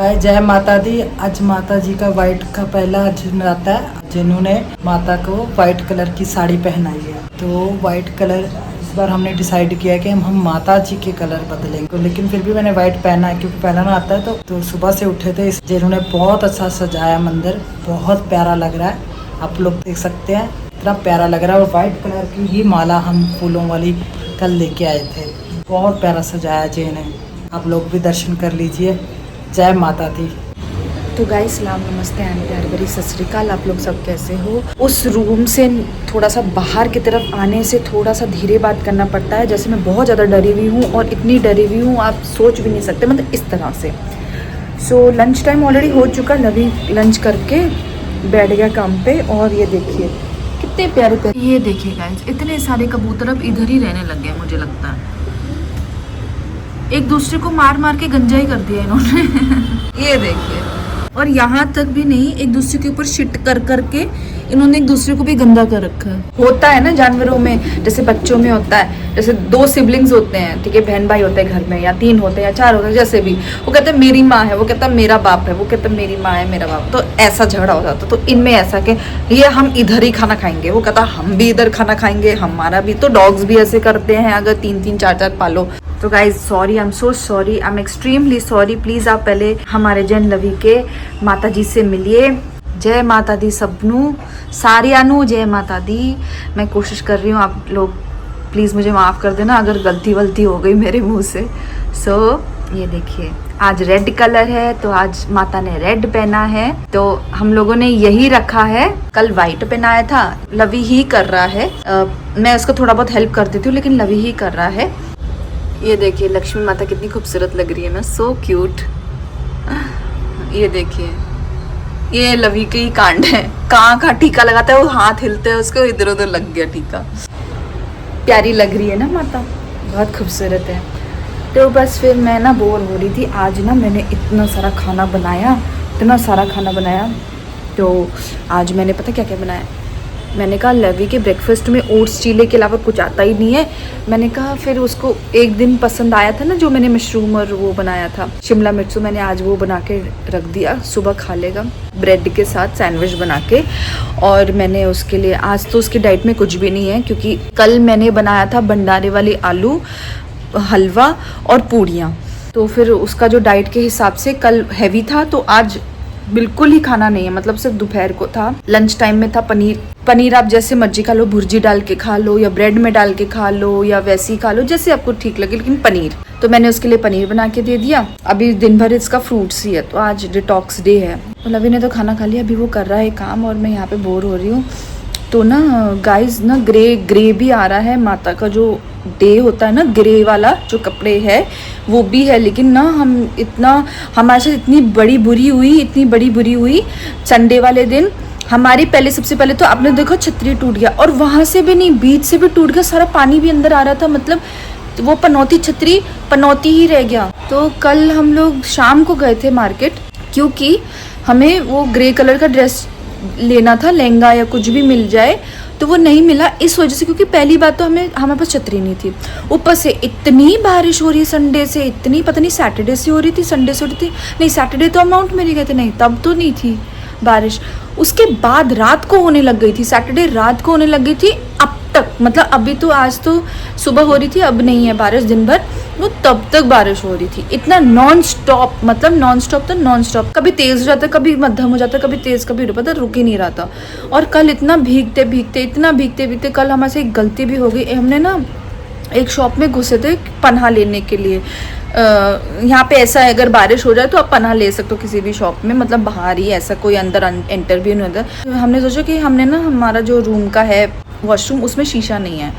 जय माता दी। आज माता जी का वाइट का पहला दिन आता है, जिन्होंने माता को वाइट कलर की साड़ी पहनाई है। तो वाइट कलर इस बार हमने डिसाइड किया कि हम माता जी के कलर बदलेंगे, तो लेकिन फिर भी मैंने वाइट पहना है क्योंकि पहनाना आता है। तो सुबह से उठे थे, जिन्होंने बहुत अच्छा सजाया मंदिर, बहुत प्यारा लग रहा है। आप लोग देख सकते हैं इतना प्यारा लग रहा है। और वाइट कलर की ही माला हम फूलों वाली कल लेके आए थे। बहुत प्यारा सजाया जी ने। आप लोग भी दर्शन कर लीजिए। जय माता दी। तो गाइस सलाम नमस्ते एंड प्यार भरी सत श्री अकाल। आप लोग सब कैसे हो? उस रूम से थोड़ा सा बाहर की तरफ आने से थोड़ा सा धीरे बात करना पड़ता है, जैसे मैं बहुत ज़्यादा डरी हुई हूँ और इतनी डरी हुई हूँ आप सोच भी नहीं सकते, मतलब इस तरह से। सो लंच टाइम ऑलरेडी हो चुका, लवी लंच करके बैठ गया काम पे। और ये देखिए कितने प्यारे प्यारे, ये देखिए गाइस इतने सारे कबूतर अब इधर ही रहने लग गए। मुझे लगता है एक दूसरे को मार मार के गंजा ही कर दिया इन्होंने। ये देखिए, और यहाँ तक भी नहीं, एक दूसरे के ऊपर शिट कर करके इन्होंने एक दूसरे को भी गंदा कर रखा है। होता है ना जानवरों में, जैसे बच्चों में होता है, जैसे 2 सिबलिंग्स होते हैं, ठीक है, बहन भाई होते हैं घर में, या 3 होते हैं या 4 होते हैं, जैसे भी वो कहते हैं मेरी माँ है, वो कहता है मेरा बाप है, वो कहता है मेरी माँ है मेरा बाप, तो ऐसा झगड़ा हो जाता। तो इनमें ऐसा कि ये हम इधर ही खाना खाएंगे, वो कहता हम भी इधर खाना खाएंगे, हमारा भी। तो डॉग्स भी ऐसे करते हैं अगर 3-3 4-4 पालो। तो guys sorry, I am so sorry, I am extremely sorry. Please आप पहले हमारे जैन लवी के माता जी से मिलिए। जय माता दी सबनू, सारियानू जय माता दी। मैं कोशिश कर रही हूँ, आप लोग प्लीज़ मुझे माफ़ कर देना अगर गलती वलती हो गई मेरे मुंह से। सो ये देखिए आज रेड कलर है, तो आज माता ने रेड पहना है, तो हम लोगों ने यही रखा है। कल वाइट पहनाया था, लवी ही कर रहा है। मैं उसको थोड़ा बहुत हेल्प कर देती हूँ, लेकिन लवी ही कर रहा है। ये देखिए लक्ष्मी माता कितनी खूबसूरत लग रही है ना, सो क्यूट। ये देखिए ये लवी के ही कांड है, कहाँ का टीका लगाता है, वो हाथ हिलते हैं उसको, इधर उधर लग गया टीका। प्यारी लग रही है ना माता, बहुत खूबसूरत है। तो बस फिर मैं ना बोर हो रही थी। आज ना मैंने इतना सारा खाना बनाया, इतना सारा खाना बनाया। तो आज मैंने पता क्या क्या बनाया, मैंने कहा लवी के ब्रेकफास्ट में ओट्स चीले के अलावा कुछ आता ही नहीं है। मैंने कहा फिर उसको एक दिन पसंद आया था ना जो मैंने मशरूम और वो बनाया था शिमला मिर्च, तो मैंने आज वो बना के रख दिया, सुबह खा लेगा ब्रेड के साथ सैंडविच बना के। और मैंने उसके लिए आज तो उसकी डाइट में कुछ भी नहीं है, क्योंकि कल मैंने बनाया था भंडारे वाली आलू हलवा और पूड़ियाँ, तो फिर उसका जो डाइट के हिसाब से कल हैवी था, तो आज बिल्कुल ही खाना नहीं है। मतलब सिर्फ दोपहर को था, लंच टाइम में था पनीर आप जैसे मर्जी खा लो, भुर्जी डाल के खा लो या ब्रेड में डाल के खा लो या वैसे ही खा लो जैसे आपको ठीक लगे, लेकिन पनीर। तो मैंने उसके लिए पनीर बना के दे दिया। अभी दिन भर इसका फ्रूट्स ही है, तो आज डिटॉक्स डे है। तो लवी ने तो खाना खा लिया, अभी वो कर रहा है काम और मैं यहाँ पे बोर हो रही हूँ। तो ना गाइज ना ग्रे भी आ रहा है, माता का जो डे होता है ना, ग्रे वाला जो कपड़े है वो भी है। लेकिन ना हमारे साथ इतनी बड़ी बुरी हुई संडे वाले दिन। हमारी सबसे पहले तो आपने देखो छतरी टूट गया, और वहाँ से भी नहीं, बीच से भी टूट गया, सारा पानी भी अंदर आ रहा था। मतलब तो वो पनौती छतरी पनौती ही रह गया। तो कल हम लोग शाम को गए थे मार्केट, क्योंकि हमें वो ग्रे कलर का ड्रेस लेना था, लहंगा या कुछ भी मिल जाए, तो वो नहीं मिला इस वजह से, क्योंकि पहली बात तो हमारे पास छतरी नहीं थी। ऊपर से इतनी बारिश हो रही है संडे से, इतनी पता नहीं सैटरडे से हो रही थी, संडे से हो रही थी, नहीं सैटरडे तो हम माउंट मेरी गए थे, नहीं तब तो नहीं थी बारिश। उसके बाद रात को होने लग गई थी, सैटरडे रात को होने लग गई थी। अब तक मतलब अभी तो आज तो सुबह हो रही थी, अब नहीं है बारिश दिन भर, वो तब तक बारिश हो रही थी। इतना नॉन स्टॉप, मतलब नॉन स्टॉप, कभी तेज हो जाता, कभी मध्यम हो जाता, कभी तेज कभी पता रुक ही नहीं रहा था। और कल इतना भीगते कल हमारे से एक गलती भी हो गई। हमने ना एक शॉप में घुसे थे पनाह लेने के लिए। यहाँ पे ऐसा है अगर बारिश हो जाए तो आप पनाह ले सकते हो किसी भी शॉप में, मतलब बाहर ही, ऐसा कोई अंदर एंटर भी नहीं होता। हमने सोचा कि हमने ना हमारा जो रूम का है वॉशरूम, उसमें शीशा नहीं है।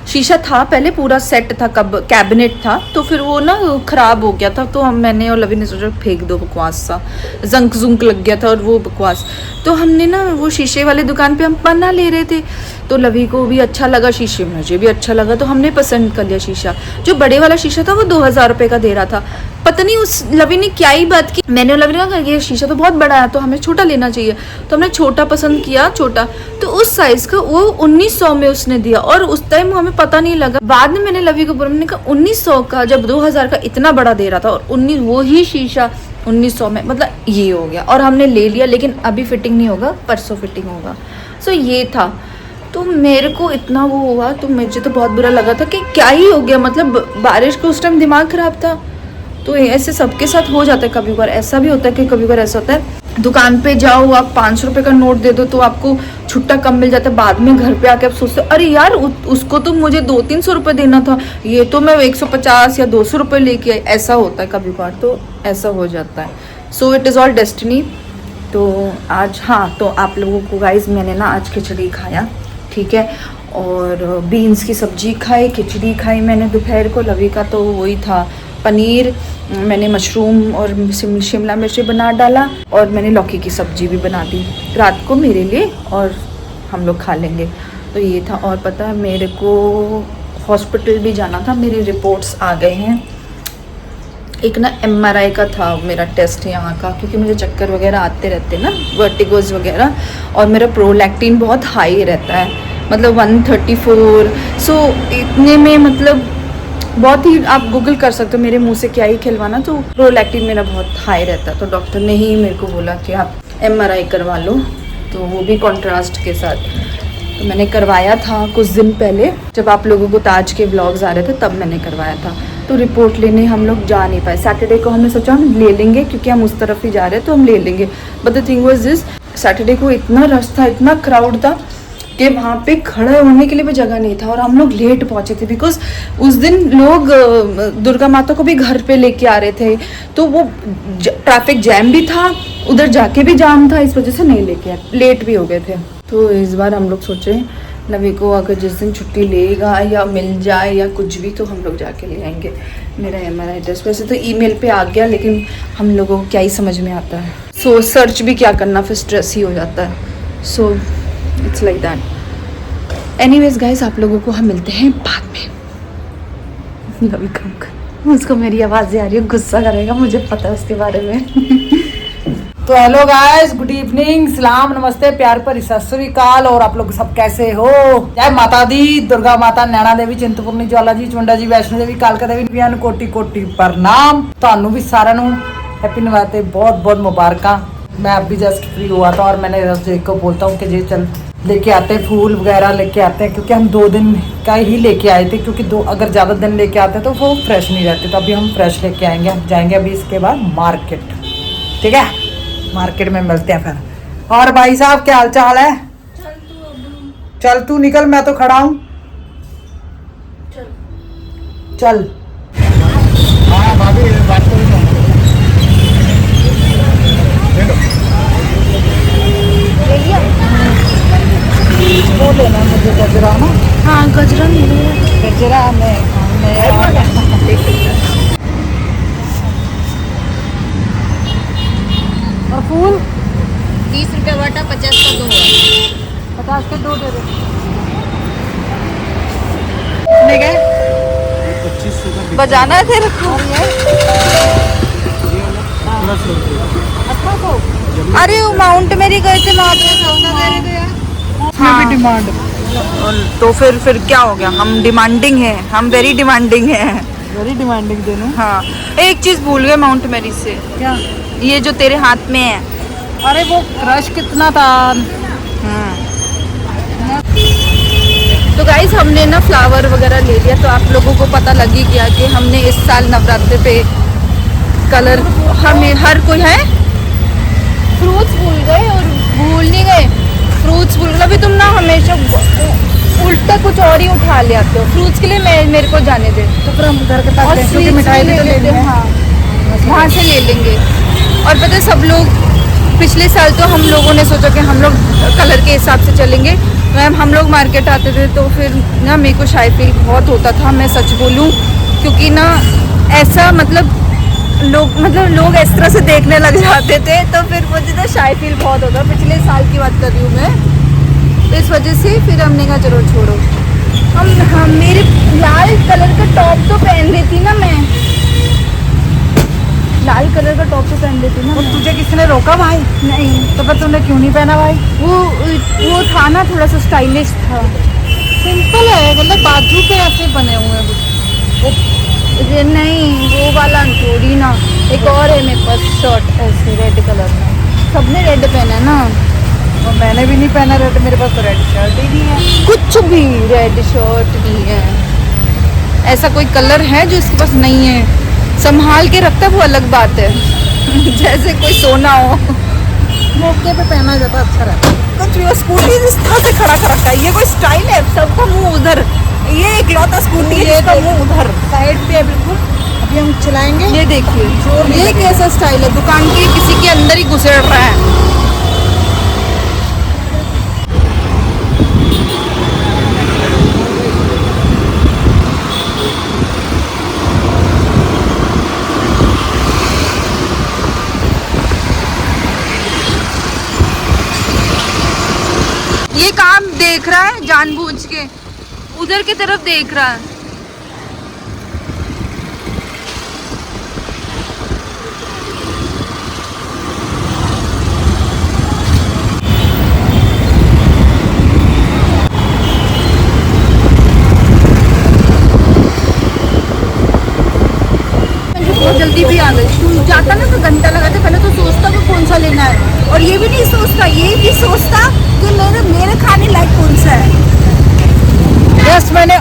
शीशा था पहले, पूरा सेट था, कैबिनेट था, तो फिर वो ना ख़राब हो गया था। तो मैंने और लवी ने सोचा फेंक दो, बकवास सा जंक लग गया था और वो बकवास। तो हमने ना वो शीशे वाले दुकान पे हम पन्ना ले रहे थे, तो लवी को भी अच्छा लगा शीशे, मुझे भी अच्छा लगा, तो हमने पसंद कर लिया शीशा। जो बड़े वाला शीशा था वो 2000 रुपये का दे रहा था। पता नहीं उस लवी ने क्या ही बात की, मैंने और लवी ने कहा ये शीशा तो बहुत बड़ा है, तो हमें छोटा लेना चाहिए, तो हमने छोटा पसंद किया, छोटा। तो उस साइज़ का वो 1900 में उसने दिया, और उस टाइम हमें पता नहीं लगा। बाद में मैंने लवी को बोला, मैंने कहा 1900 का, जब 2000 का इतना बड़ा दे रहा था, और 19 वो ही शीशा 1900 में, मतलब ये हो गया और हमने ले लिया, लेकिन अभी फिटिंग नहीं होगा, परसों फिटिंग होगा। सो ये था, तो मेरे को इतना वो हुआ, तो मुझे तो बहुत बुरा लगा था कि क्या ही हो गया, मतलब बारिश के उस टाइम दिमाग ख़राब था। तो ऐसे सबके साथ हो जाता है, कभी बार ऐसा भी होता है कि कभी बार ऐसा होता है दुकान पे जाओ, आप 500 रुपये का नोट दे दो तो आपको छुट्टा कम मिल जाता है, बाद में घर पे आके आप सोचते हो अरे यार उसको तो मुझे 200-300 रुपये देना था, ये तो मैं 150 या 200 रुपये लेके आई। ऐसा होता है कभी बार, तो ऐसा हो जाता है। So it is all destiny. तो आज हाँ, तो आप लोगों को गाइस मैंने ना आज खिचड़ी खाया, ठीक है, और बीन्स की सब्जी खाई, खिचड़ी खाई मैंने दोपहर को। लवी का तो वही था पनीर, मैंने मशरूम और शिमला मिर्ची बना डाला, और मैंने लौकी की सब्जी भी बना दी रात को मेरे लिए, और हम लोग खा लेंगे। तो ये था। और पता है मेरे को हॉस्पिटल भी जाना था, मेरी रिपोर्ट्स आ गए हैं। एक ना MRI का था मेरा टेस्ट यहाँ का, क्योंकि मुझे चक्कर वगैरह आते रहते हैं ना, वर्टिगोज वगैरह, और मेरा प्रोलैक्टिन बहुत हाई रहता है, मतलब 134। सो इतने में मतलब बहुत ही, आप गूगल कर सकते हो, मेरे मुंह से क्या ही खिलवाना, तो प्रोलैक्टिन मेरा बहुत हाई रहता है। तो डॉक्टर ने ही मेरे को बोला कि आप MRI करवा लो, तो वो भी कॉन्ट्रास्ट के साथ। तो मैंने करवाया था कुछ दिन पहले, जब आप लोगों को ताज के व्लॉग्स आ रहे थे तब मैंने करवाया था। तो रिपोर्ट लेने हम लोग जा नहीं पाए। सैटरडे को हमने सोचा हम ले लेंगे, क्योंकि हम उस तरफ ही जा रहे हैं तो हम ले लेंगे। But the thing was this, Saturday को इतना रश था, इतना क्राउड था कि वहाँ पे खड़े होने के लिए भी जगह नहीं था, और हम लोग लेट पहुँचे थे, बिकॉज उस दिन लोग दुर्गा माता को भी घर पे लेके आ रहे थे, तो वो ट्रैफिक जैम भी था, उधर जाके भी जाम था, इस वजह से नहीं लेके आए, लेट भी हो गए थे। तो इस बार हम लोग सोचे नवी को अगर जिस दिन छुट्टी लेगा या मिल जाए या कुछ भी, तो हम लोग जाके ले आएंगे मेरा MRI टेस्ट। वैसे तो ईमेल पे आ गया, लेकिन हम लोगों को क्या ही समझ में आता है। सो सर्च भी क्या करना, फिर स्ट्रेस ही हो जाता है। So it's like that. Anyways guys, आप लोगों को हम मिलते हैं बाद में। लवी कम कर, उसको मेरी आवाज़ें आ रही है, गुस्सा करेगा, मुझे पता है उसके बारे में। तो हेलो गाइस, गुड इवनिंग, सलाम, नमस्ते, प्यार भरी सत श्री अकाल। और आप लोग सब कैसे हो? जय माता दी, दुर्गा माता, नैना देवी, चिंतपूर्णी, ज्वाला जी, चुंडा जी, वैष्णो देवी, कालका देवी, कोटि कोटि प्रणाम। ਤੁਹਾਨੂੰ भी सारा हैप्पी नवरात्रे, बहुत बहुत मुबारक। मैं अभी जस्ट फ्री हुआ था, और मैंने रफजेक को बोलता हूँ कि जी चल लेके आते हैं, फूल वगैरह लेके आते हैं, क्योंकि हम 2 दिन का ही लेके आए थे, क्योंकि अगर ज़्यादा दिन लेके आते तो वो फ्रेश नहीं रहते। तो अभी हम फ्रेश लेके आएंगे, हम जाएंगे अभी इसके बाद मार्केट, ठीक है? मार्केट में मिलते हैं फिर। और भाई साहब क्या हाल चाल है? चल तू निकल, मैं तो खड़ा हूँ। चल। हाँ भाभी, बात करो। वो लेना मुझे गजरा ना। हाँ गजरा नहीं है, गजरा में और फूल 30 रुपये वाटा, 50 का 2 है। 50 के 2 दे दो। ले गए 25 बजाना है तेरे को। अरे वो माउंट मेरी गए थे वहाँ पे, हाँ भी डिमांड। तो फिर क्या हो गया, हम डिमांडिंग हैं, हम वेरी डिमांडिंग हैं। Very demanding देनू। हाँ, एक चीज़ भूल गए माउंट मेरी से, क्या? ये जो तेरे हाथ में है। अरे वो क्रश कितना था। तो गाइस हमने ना फ्लावर वगैरह ले लिया, तो आप लोगों को पता लग ही गया कि हमने इस साल नवरात्रि पे कलर, हमें हर कोई है। फ्रूट्स भूल गए, और भूल नहीं गए, फ्रूट्स भूल गए। अभी तुम ना हमेशा उल्टा कुछ और ही उठा ले आते हो। फ्रूट्स के लिए मेरे को जाने दे, तो फिर हम घर के पास और क्योंकि स्वीट्स मिठाई भी भी तो ले लेनी लेते है। हैं। हाँ, वहाँ से ले लेंगे। और पता है सब लोग, पिछले साल तो हम लोगों ने सोचा कि हम लोग कलर के हिसाब से चलेंगे। मैम हम लोग मार्केट आते थे तो फिर ना मेरे को शाय फील बहुत होता था, मैं सच बोलूँ, क्योंकि ना ऐसा मतलब लोग इस तरह से देखने लग जाते थे, तो फिर मुझे ना शाय फील बहुत होता। पिछले साल की बात कर रही हूँ मैं, तो इस वजह से फिर हमने कहा चलो छोड़ो। हम मेरे लाल कलर का टॉप तो पहन लेती ना मैं, लाल कलर का टॉप तो पहन लेती ना। और तुझे किसने रोका भाई? नहीं, तो फिर तूने क्यों नहीं पहना भाई? वो था ना थोड़ा सा स्टाइलिश था। सिंपल है, मतलब बाजू पे ऐसे बने हुए हैं। नहीं वो वाला थोड़ी ना, एक और है मेरे पास शर्ट ऐसे रेड कलर में, सबने रेड पहना है ना। और मैंने भी नहीं पहना रेड, मेरे पास तो रेड शर्ट ही नहीं है। कुछ भी रेड शर्ट नहीं है, ऐसा कोई कलर है जो इसके पास नहीं है। संभाल के रखता है वो अलग बात है जैसे कोई सोना हो। मौके पे पहना जाता अच्छा रहता है। कुछ भी स्कूटी इस तरह से खड़ा कर रखा है, ये कोई स्टाइल है? सबका मुंह उधर, ये इकलौता स्कूटी है जिसका मुंह उधर साइड पे है बिल्कुल। अभी हम चलाएंगे। ये देखिए ये कैसा स्टाइल है, दुकान के किसी के अंदर ही घुसेड़ रहा है। ये काम देख रहा है जानबूझ के, उधर की तरफ देख रहा है। जल्दी भी आ गई, तू जाता ना तो घंटा लगाता, पहले तो सोचता वो कौन सा लेना है, और ये भी नहीं सोचता, ये भी सोचता कि मेरे खाने लायक कौन सा है। बस मैंने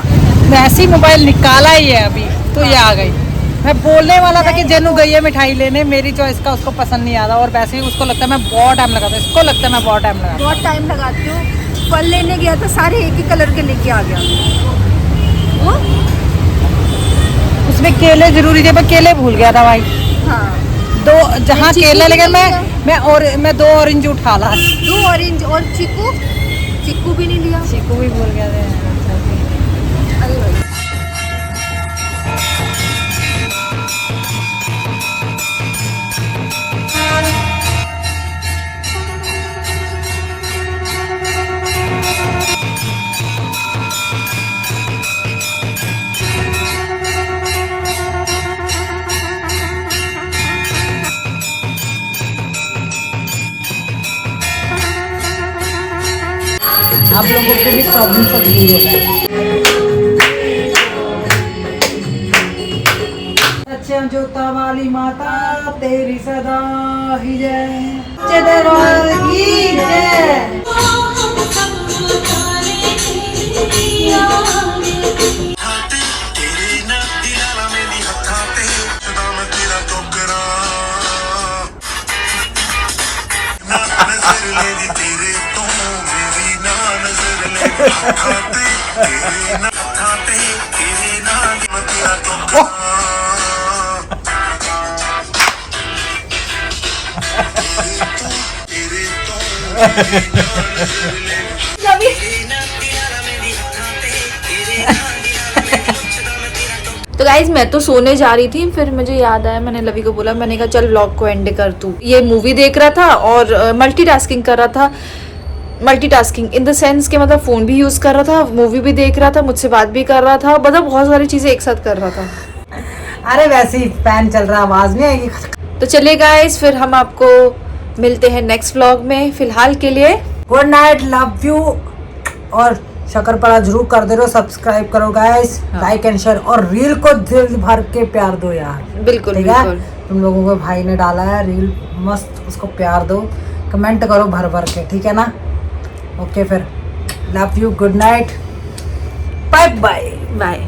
वैसे ही मोबाइल निकाला ही है अभी तो ये आ गई। मैं बोलने वाला था कि जेनू गई है मिठाई लेने, मेरी चॉइस का उसको पसंद नहीं आता, और वैसे ही उसको लगता है मैं बहुत टाइम लगाता हूँ, इसको लगता है मैं बहुत टाइम लगाता हूँ। बहुत टाइम लगाती हूँ। फल लेने गया था, सारे एक ही कलर के लेके आ गया वो। उसमें केले जरूरी थे, मैं केले भूल गया था भाई। हाँ, दो जहाँ चीकू केला भी लेकर नहीं मैं 2 ऑरेंज उठा ला। 2 ऑरेंज और चीकू भी नहीं लिया। चीकू भी भूल गया था। अरे भाई आप लोगों के भी प्रॉब्लम सब दूर हो जाए। अच्छा जोता वाली माता तेरी सदा ही जय, दरबार की जय। तो गाइज मैं तो सोने जा रही थी, फिर मुझे याद आया, मैंने लवी को बोला, मैंने कहा चल व्लॉग को एंड कर तू। ये मूवी देख रहा था और मल्टीटास्किंग कर रहा था। मल्टीटास्किंग इन द सेंस के मतलब फोन भी यूज कर रहा था, मूवी भी देख रहा था, मुझसे बात भी कर रहा था, मतलब बहुत सारी चीजें एक साथ कर रहा था। अरे वैसे ही फैन चल रहा, आवाज नहीं आएगी। तो चलिए गाइज, फिर हम आपको मिलते हैं नेक्स्ट व्लॉग में। फिलहाल के लिए गुड नाइट, लव यू। और शक्करपारा जरूर कर दे रहो, सब्सक्राइब करो गाइस, लाइक एंड शेयर, और रील को दिल भर के प्यार दो यार। बिल्कुल ठीक है, बिल्कुल। तुम लोगों को भाई ने डाला है रील, मस्त, उसको प्यार दो, कमेंट करो भर भर के, ठीक है ना। ओके फिर, love you, good night, bye bye bye.